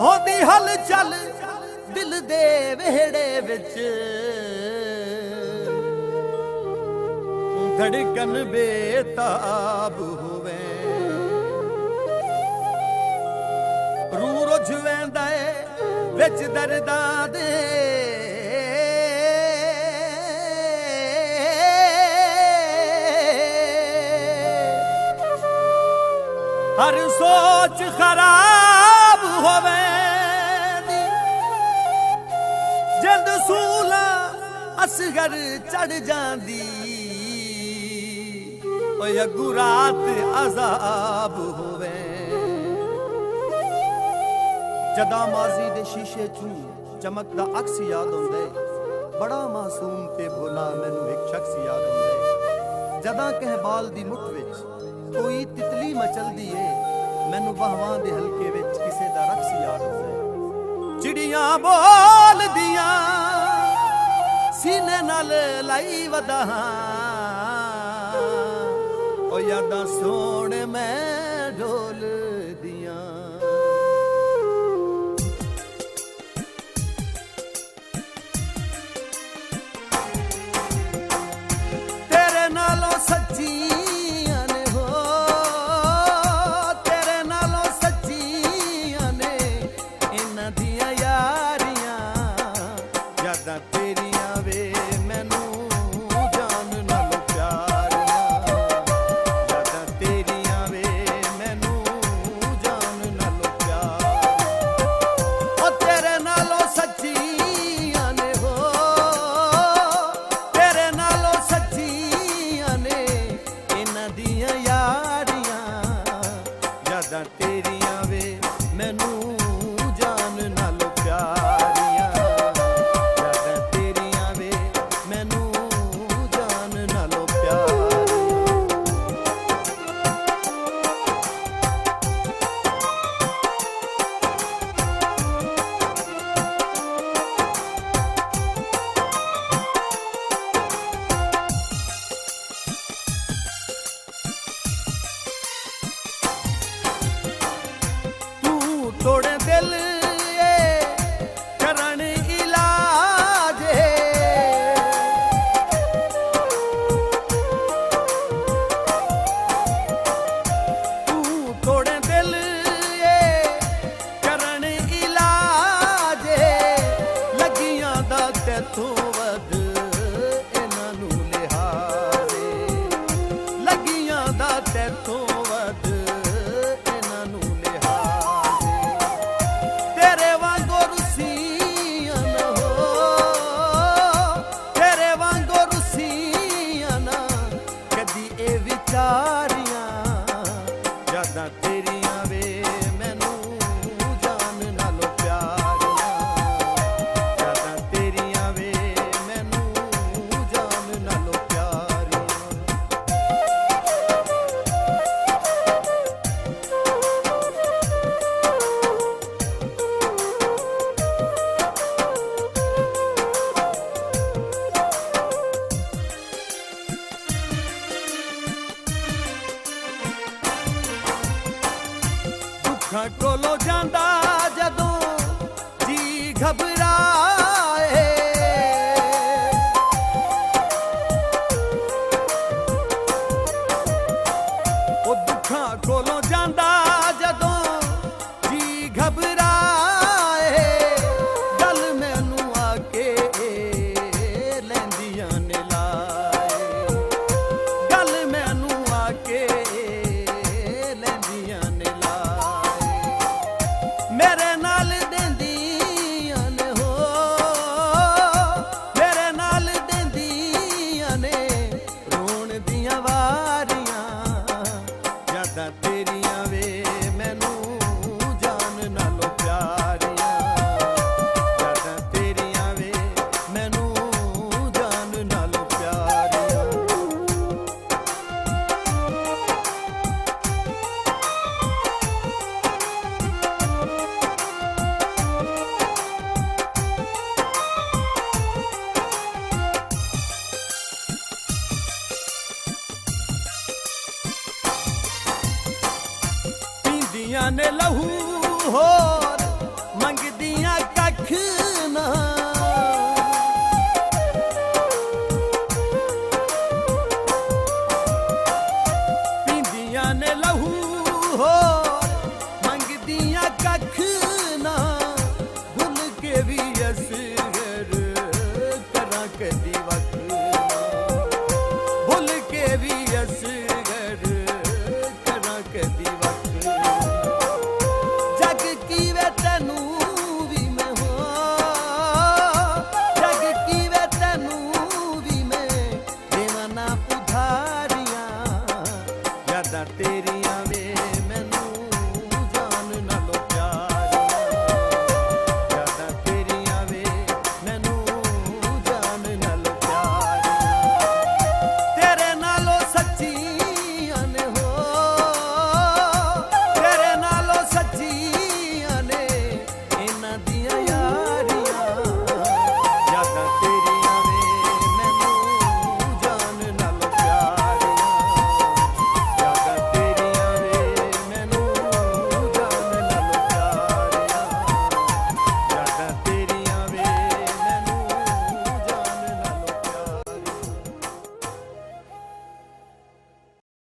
होदी हलचल दिल दे वेहड़े विच धड़कन बेताब होवे रू रुझ वेंदा विच दर्दां दे हर सोच खराब होवे जिंद सूला असगर चढ़ जांदी ओए अगू रात अजाब होवे जदा माजी दे शीशे चू चमकदा अक्स याद आउंदे बड़ा मासूम ते भोला मैनू एक शख्स याद आउंदे जदा कहबाल दी मुठ विच कोई तितली मचलदी है मैनू बाहवां दे हलके विच किसे दा रक्स याद आउंदा चिड़ियां बोलदियां सीने नाल लाई वदा ओ यादां सोण मैं ढोल दियां तेरे नालों सच्ची तोड़े दिल करन इलाज तू तोड़े दिल करन इलाज लगियां दा तैथों वध इन्हां नूं लिहाज़े लगियां दा तैथों वध टोलो जांदा जदों जी घबराए ओ दुखा टोलो जांदा जदों जी घबराए गल मैनू आके लैंदियां ने लाए गल मैनू आके लैंदियां ने मेरे नाल देंदियां ने हो मेरे नाल देंदियां ने रोण दियां वारियां यादां तेरियां वे मैनू जान नालों प्यारियां यादां तेरियां वे मैनू जान नालों प्यारियां ਅੱਖ